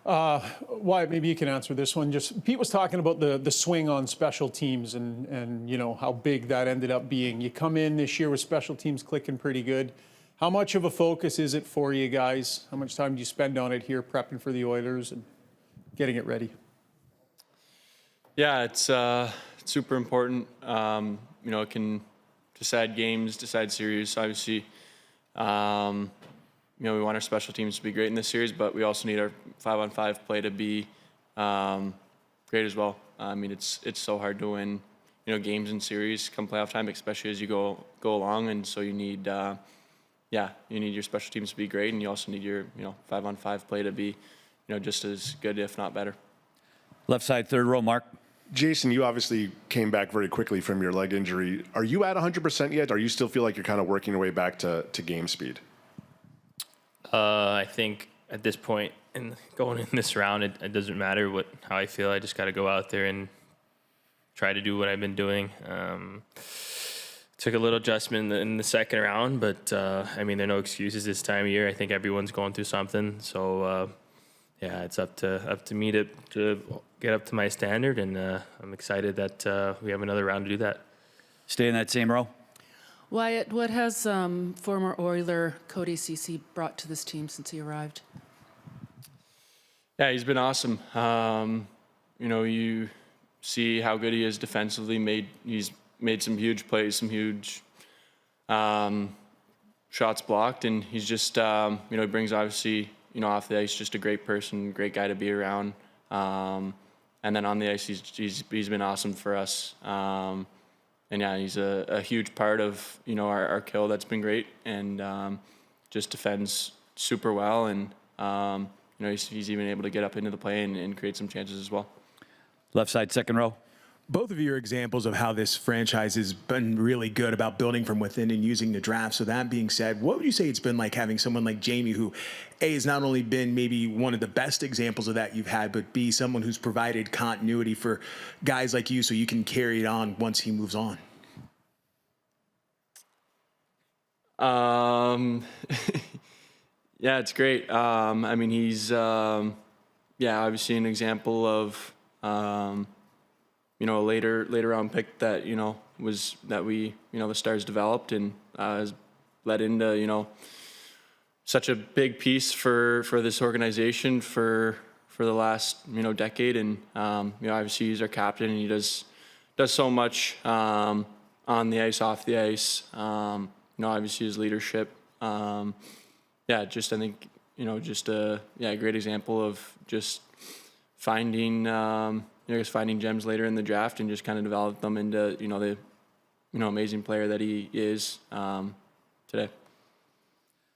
Wyatt, maybe you can answer this one. Just Pete was talking about the swing on special teams and you know how big that ended up being. You come in this year with special teams clicking pretty good. How much of a focus is it for you guys? How much time do you spend on it here prepping for the Oilers and getting it ready? Yeah, it's super important. You know, it can decide games, decide series. Obviously, you know, we want our special teams to be great in this series, but we also need our 5-on-5 play to be great as well. I mean, it's so hard to win, you know, games and series come playoff time, especially as you go along, and so you need, you need your special teams to be great, and you also need your, you know, 5-on-5 play to be, you know, just as good, if not better. Left side, third row, Mark. Jason, you obviously came back very quickly from your leg injury. Are you at 100% yet, or you still feel like you're kind of working your way back to game speed? I think at this point in going in this round, it doesn't matter how I feel. I just got to go out there and try to do what I've been doing. Took a little adjustment in the second round, but I mean, there are no excuses this time of year. I think everyone's going through something, so yeah, it's up to me to get up to my standard, and I'm excited that we have another round to do that. Stay in that same row. Wyatt, what has former Oiler Cody Ceci brought to this team since he arrived? Yeah, he's been awesome. You know, you see how good he is defensively. He's made some huge plays, some huge shots blocked, and he's just, you know, he brings obviously, you know, off the ice, just a great person, great guy to be around. And then on the ice, he's been awesome for us. And yeah, he's a huge part of, you know, our kill. That's been great, and just defends super well. And you know, he's even able to get up into the play and create some chances as well. Left side, second row. Both of you are examples of how this franchise has been really good about building from within and using the draft. So that being said, what would you say it's been like having someone like Jamie, who A, has not only been maybe one of the best examples of that you've had, but B, someone who's provided continuity for guys like you so you can carry it on once he moves on? Yeah, it's great. I mean, he's, obviously an example of, you know, a later round pick that, you know, the Stars developed and has led into, you know, such a big piece for this organization for the last, you know, decade. And, you know, obviously he's our captain, and he does so much on the ice, off the ice. You know, obviously his leadership. I think, you know, just a great example of just finding gems later in the draft and just kind of develop them into, you know, the, you know, amazing player that he is today.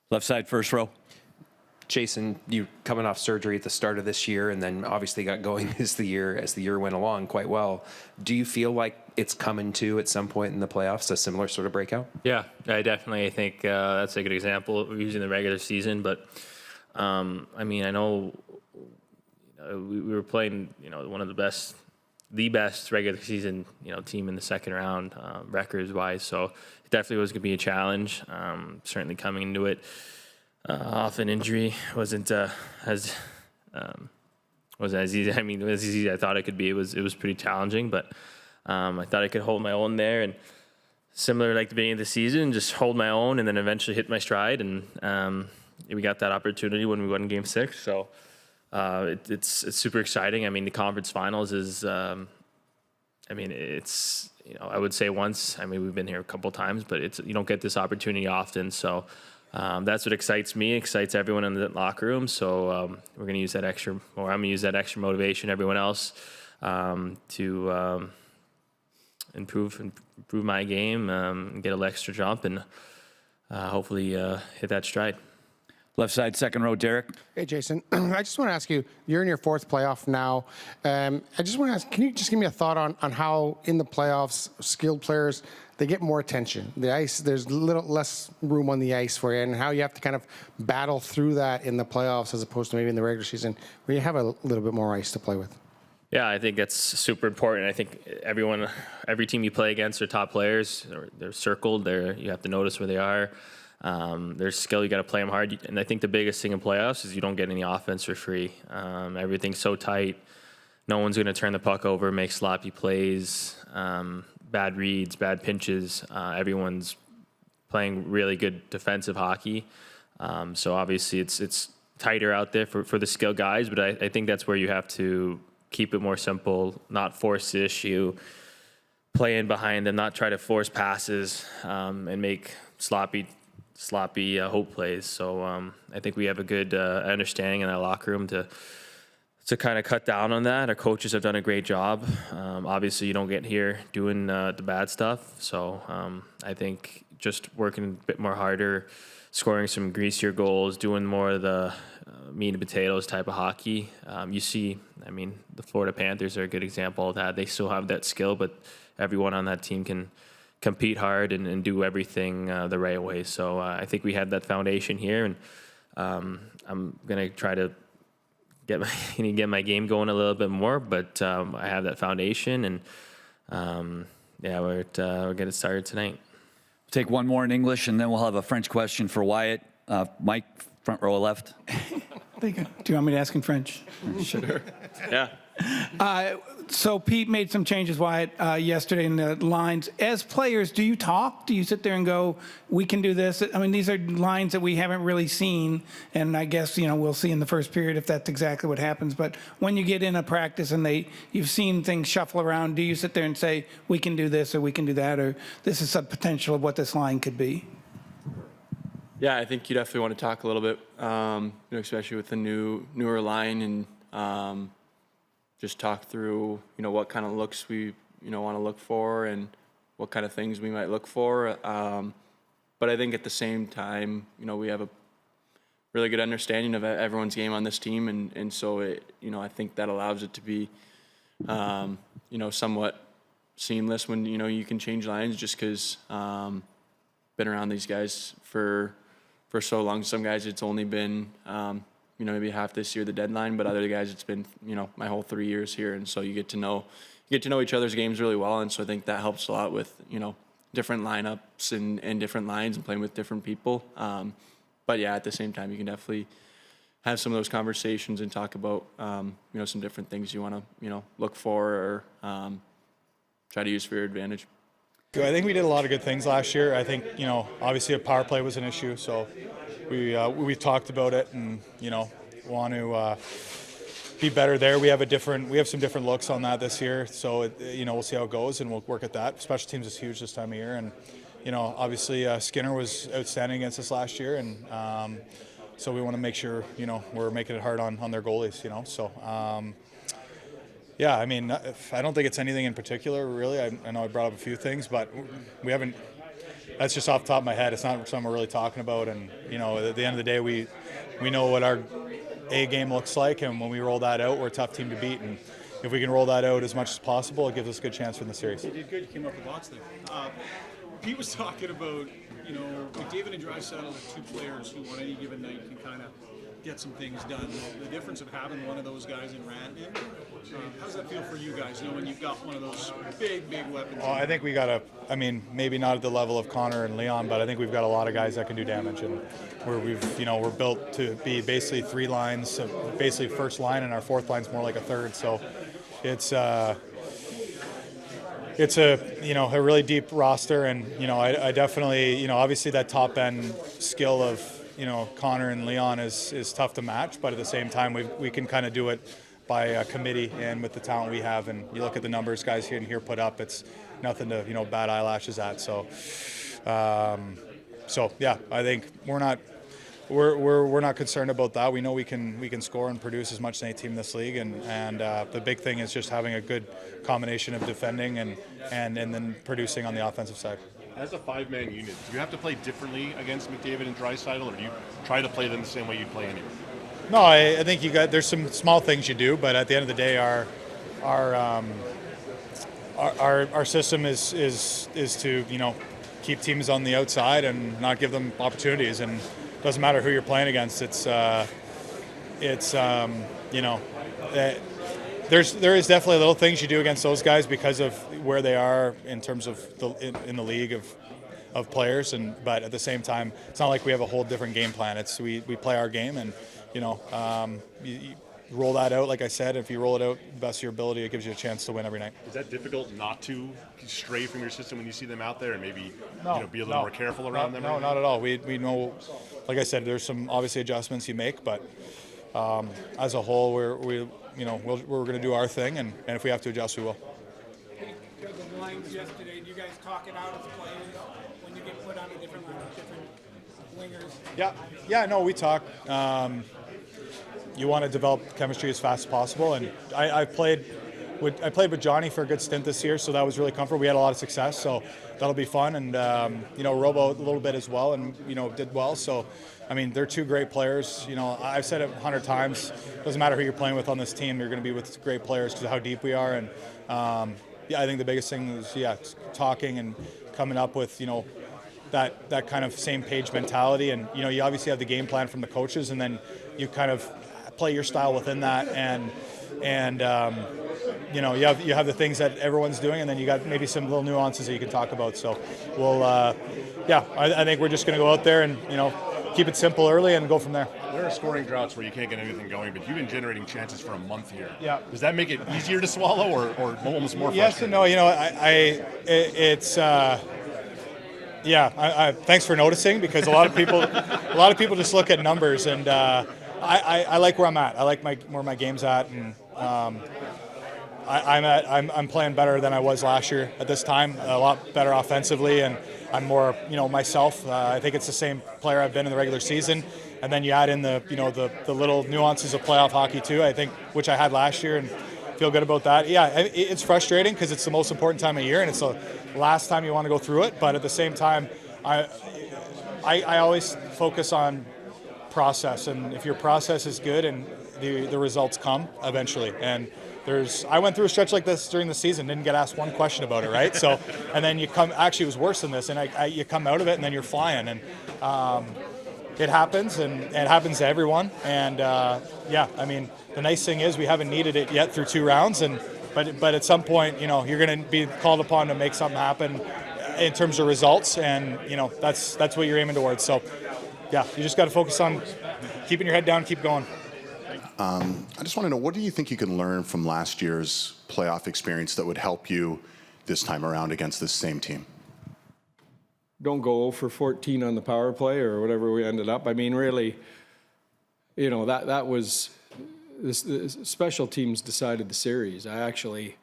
Left side, first row. Jason, you coming off surgery at the start of this year, and then obviously got going as the year went along quite well. Do you feel like it's coming to at some point in the playoffs, a similar sort of breakout? Yeah, I think that's a good example of using the regular season. But I mean, I know we were playing, you know, one of the best regular season, you know, team in the second round, records wise. So it definitely was going to be a challenge. Certainly coming into it off an injury wasn't as easy. I mean, as easy as I thought it could be. It was pretty challenging, but I thought I could hold my own there, and similar like the beginning of the season, just hold my own, and then eventually hit my stride. And we got that opportunity when we won Game 6. So it's super exciting. I mean, the conference finals is, I mean, it's, you know, I would say once. I mean, we've been here a couple times, but you don't get this opportunity often. So that's what excites me, excites everyone in the locker room. So we're going to use that extra, or I'm going to use that extra motivation, everyone else, to improve my game, and get an extra jump, and hopefully hit that stride. Left side, second row, Derek. Hey, Jason. I just want to ask you, you're in your fourth playoff now. I just want to ask, can you just give me a thought on how in the playoffs, skilled players, they get more attention? The ice, there's a little less room on the ice for you, and how you have to kind of battle through that in the playoffs as opposed to maybe in the regular season where you have a little bit more ice to play with. Yeah, I think that's super important. I think every team you play against are top players. They're circled. You have to notice where they are. There's skill. You got to play them hard. And I think the biggest thing in playoffs is you don't get any offense for free. Everything's so tight. No one's going to turn the puck over, make sloppy plays, bad reads, bad pinches. Everyone's playing really good defensive hockey. So obviously it's tighter out there for the skill guys, but I think that's where you have to keep it more simple, not force the issue, play in behind them, not try to force passes and make sloppy hope plays. So I think we have a good understanding in that locker room to kind of cut down on that. Our coaches have done a great job. Obviously, you don't get here doing the bad stuff. So I think just working a bit more harder, scoring some greasier goals, doing more of the meat and potatoes type of hockey. You see, I mean, the Florida Panthers are a good example of that. They still have that skill, but everyone on that team can compete hard and do everything the right way. So I think we had that foundation here, and I'm going to try to get my game going a little bit more, but I have that foundation, and we're getting started tonight. Take one more in English, and then we'll have a French question for Wyatt. Mike, front row left. Do you want me to ask in French? Sure. Yeah. So Pete made some changes, Wyatt, yesterday in the lines. As players, do you talk? Do you sit there and go, we can do this? I mean, these are lines that we haven't really seen, and I guess, we'll see in the first period if that's exactly what happens. But when you get in a practice and you've seen things shuffle around, do you sit there and say, we can do this or we can do that, or this is a potential of what this line could be? Yeah, I think you definitely want to talk a little bit, especially with the newer line, and just talk through, what kind of looks we, want to look for and what kind of things we might look for. But I think at the same time, we have a really good understanding of everyone's game on this team, and so I think that allows it to be, somewhat seamless when you can change lines, just because been around these guys for so long. Some guys it's only been maybe half this year, the deadline, but other guys it's been my whole 3 years here, and so you get to know each other's games really well, and so I think that helps a lot with different lineups and different lines and playing with different people. But yeah, at the same time, you can definitely have some of those conversations and talk about some different things you want to look for or try to use for your advantage. I think we did a lot of good things last year. I think, obviously a power play was an issue, so we talked about it and, want to be better there. We have some different looks on that this year, so we'll see how it goes and we'll work at that. Special teams is huge this time of year, and obviously Skinner was outstanding against us last year, and so we want to make sure we're making it hard on their goalies. So. Yeah, I mean, I don't think it's anything in particular, really. I know I brought up a few things, but we haven't. That's just off the top of my head. It's not something we're really talking about. And at the end of the day, we know what our A game looks like, and when we roll that out, we're a tough team to beat. And if we can roll that out as much as possible, it gives us a good chance in the series. You did good. You came up the box there. Pete was talking about, McDavid and Draisaitl are two players who on any given night can kind of get some things done. The difference of having one of those guys in Rantanen, how does that feel for you guys, when you've got one of those big weapons? I think we got maybe not at the level of Connor and Leon, but I think we've got a lot of guys that can do damage, and we're built to be basically three lines, basically first line, and our fourth line's more like a third. So it's a really deep roster, and I definitely obviously that top end skill of Connor and Leon is tough to match, but at the same time we can kind of do it by committee and with the talent we have. And you look at the numbers guys here put up, it's nothing to bat eyelashes at. So yeah, I think we're not concerned about that. We know we can score and produce as much as any team in this league, and the big thing is just having a good combination of defending and then producing on the offensive side. As a five-man unit, do you have to play differently against McDavid and Draisaitl, or do you try to play them the same way you play anyway? No, I think there's some small things you do, but at the end of the day, our system is to keep teams on the outside and not give them opportunities, and it doesn't matter who you're playing against. There is definitely little things you do against those guys because of where they are in terms of in the league of of players, but at the same time, it's not like we have a whole different game plan. It's we play our game, and you roll that out. Like I said, if you roll it out the best of your ability, it gives you a chance to win every night. Is that difficult not to stray from your system when you see them out there and maybe be a little No. more careful around them? No, not at all. We know, like I said, there's some obviously adjustments you make, but as a whole, we're going to do our thing, and if we have to adjust, we will. The lines yesterday, do you guys talk it out as players when you get put on a different line, different wingers? Yeah, no, we talk. You want to develop chemistry as fast as possible, and I played with Johnny for a good stint this year, so that was really comfortable. We had a lot of success, so that'll be fun, and Robo a little bit as well, and did well. So, I mean, they're two great players. I've said it 100 times. Doesn't matter who you're playing with on this team. You're going to be with great players because of how deep we are, and I think the biggest thing is talking and coming up with that kind of same page mentality, and you obviously have the game plan from the coaches, and then you kind of play your style within that, and you have the things that everyone's doing, and then you got maybe some little nuances that you can talk about. So we'll I think we're just going to go out there and keep it simple early and go from there. There are scoring droughts where you can't get anything going, but you've been generating chances for a month here. Yeah. Does that make it easier to swallow or almost more frustrating? Yes and no. Thanks for noticing, because a lot of people just look at numbers, and I like where I'm at. I like where my game's at, and I'm playing better than I was last year at this time. A lot better offensively, and I'm more myself. I think it's the same player I've been in the regular season, and then you add in the little nuances of playoff hockey too. I think, which I had last year, and feel good about that. Yeah, it's frustrating because it's the most important time of year, and it's the last time you want to go through it. But at the same time, I always focus on process, and if your process is good, and the results come eventually. And I went through a stretch like this during the season, didn't get asked one question about it, right? So, and then actually it was worse than this, and you come out of it, and then you're flying, and it happens, and it happens to everyone. And I mean, the nice thing is we haven't needed it yet through 2 rounds, but at some point, you're going to be called upon to make something happen in terms of results, and that's what you're aiming towards. So, yeah, you just got to focus on keeping your head down, keep going. I just want to know, what do you think you can learn from last year's playoff experience that would help you this time around against this same team? Don't go for 14 on the power play or whatever we ended up. I mean, really, that was the special teams decided the series. I actually,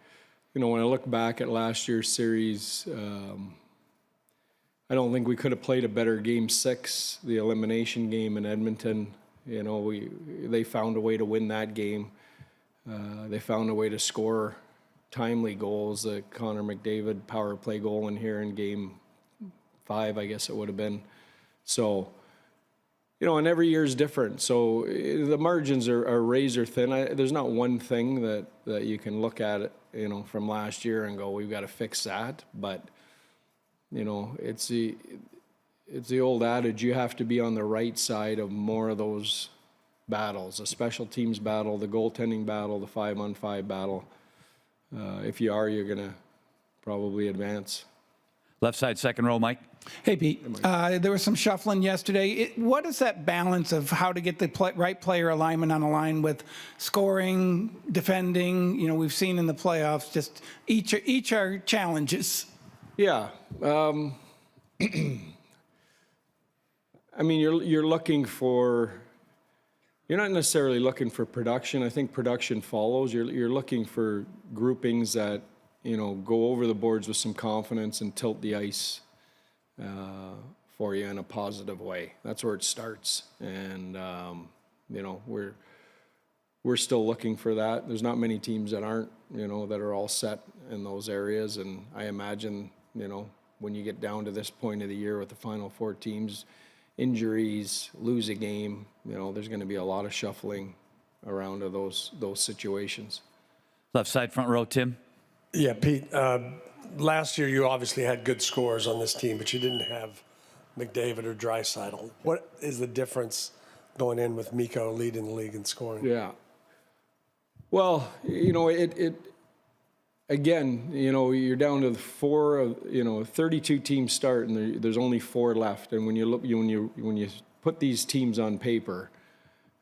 when I look back at last year's series, I don't think we could have played a better Game 6, the elimination game in Edmonton. They found a way to win that game. They found a way to score timely goals. The Connor McDavid power play goal in here in Game 5, I guess it would have been. So, and every year is different. So the margins are razor thin. There's not one thing that you can look at, from last year and go, we've got to fix that. But, it's the old adage, you have to be on the right side of more of those battles, the special teams battle, the goaltending battle, the 5-on-5 battle. If you are, you're going to probably advance. Left side, second row, Mike. Hey, Pete. There was some shuffling yesterday. What is that balance of how to get the right player alignment on a line with scoring, defending? We've seen in the playoffs, just each are challenges. Yeah. I mean, you're looking for. You're not necessarily looking for production. I think production follows. You're looking for groupings that go over the boards with some confidence and tilt the ice for you in a positive way. That's where it starts, and we're still looking for that. There's not many teams that aren't, that are all set in those areas, and I imagine, when you get down to this point of the year with the final 4 teams, injuries, lose a game, there's going to be a lot of shuffling around to those situations. Left side, front row, Tim. Yeah, Pete, last year you obviously had good scores on this team, but you didn't have McDavid or Draisaitl. What is the difference going in with Mikko leading the league in scoring? Yeah. Well, again, you're down to 32 teams start, and there's only 4 left. And when you put these teams on paper,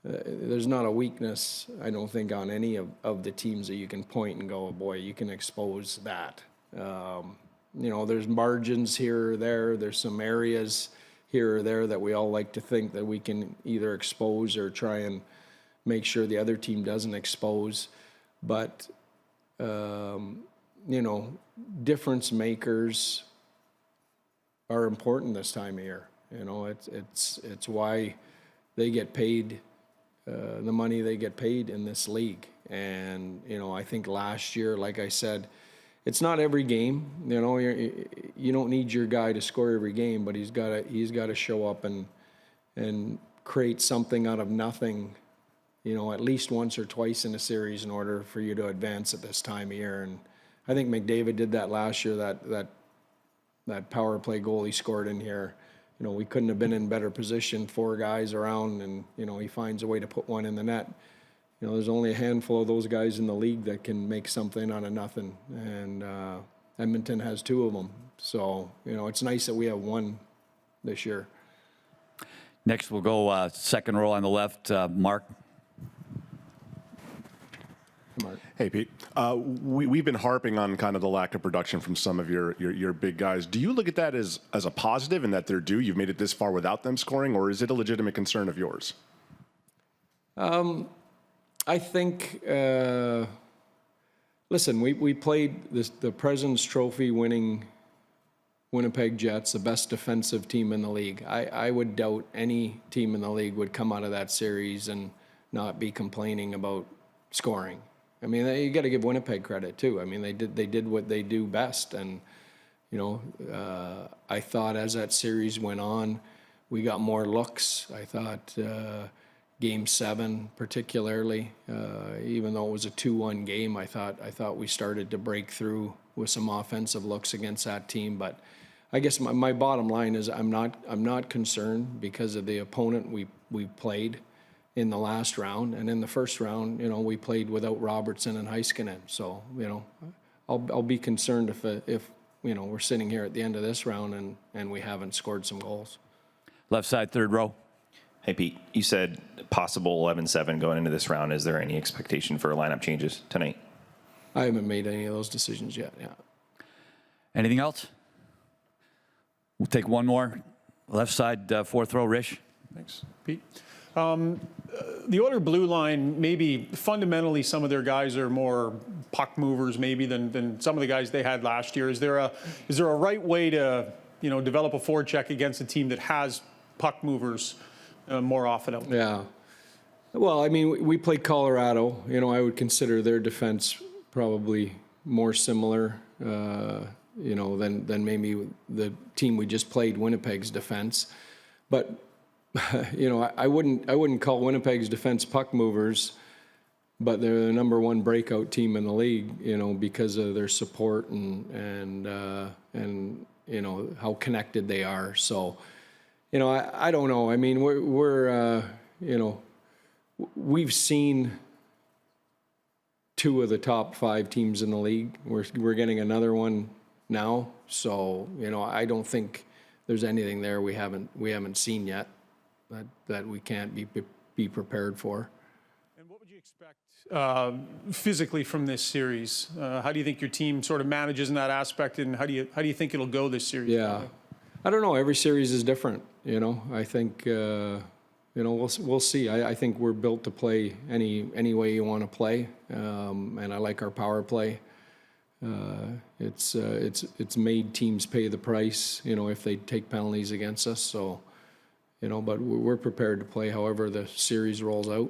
there's not a weakness, I don't think, on any of the teams that you can point and go, oh boy, you can expose that. There's margins here or there. There's some areas here or there that we all like to think that we can either expose or try and make sure the other team doesn't expose. But difference makers are important this time of year. It's why they get paid the money they get paid in this league. And I think last year, like I said, it's not every game. You don't need your guy to score every game, but he's got to show up and create something out of nothing. At least once or twice in a series in order for you to advance at this time of year. And I think McDavid did that last year, that power play goal he scored in here. We couldn't have been in better position, 4 guys around, and, he finds a way to put one in the net. There's only a handful of those guys in the league that can make something out of nothing. And Edmonton has 2 of them. So, it's nice that we have 1 this year. Next, we'll go second row on the left, Mark. Hey, Pete. We've been harping on kind of the lack of production from some of your big guys. Do you look at that as a positive in that they're due? You've made it this far without them scoring, or is it a legitimate concern of yours? I think, listen, we played the President's Trophy winning Winnipeg Jets, the best defensive team in the league. I would doubt any team in the league would come out of that series and not be complaining about scoring. I mean, you got to give Winnipeg credit too. I mean, they did what they do best, and I thought as that series went on, we got more looks. I thought Game 7 particularly, even though it was a 2-1 game, I thought we started to break through with some offensive looks against that team. But I guess my bottom line is I'm not concerned because of the opponent we played in the last round, and in the first round, we played without Robertson and Heiskanen. So, I'll be concerned if we're sitting here at the end of this round and we haven't scored some goals. Left side, third row. Hey, Pete, you said possible 11-7 going into this round. Is there any expectation for lineup changes tonight? I haven't made any of those decisions yet, yeah. Anything else? We'll take one more. Left side, fourth row, Rish. Thanks, Pete. The Oilers blue line, maybe fundamentally some of their guys are more puck movers maybe than some of the guys they had last year. Is there a right way to develop a forecheck against a team that has puck movers more often out there? Yeah. Well, I mean, we played Colorado. I would consider their defense probably more similar, than maybe the team we just played, Winnipeg's defense. But I wouldn't call Winnipeg's defense puck movers, but they're the number 1 breakout team in the league, because of their support and how connected they are. So, I don't know. I mean, we've seen 2 of the top 5 teams in the league. We're getting another one now. So, I don't think there's anything there we haven't seen yet that we can't be prepared for. And what would you expect physically from this series? How do you think your team sort of manages in that aspect, and how do you think it'll go this series? Yeah, I don't know. Every series is different. I think we'll see. I think we're built to play any way you want to play, and I like our power play. It's made teams pay the price, if they take penalties against us. So, but we're prepared to play however the series rolls out.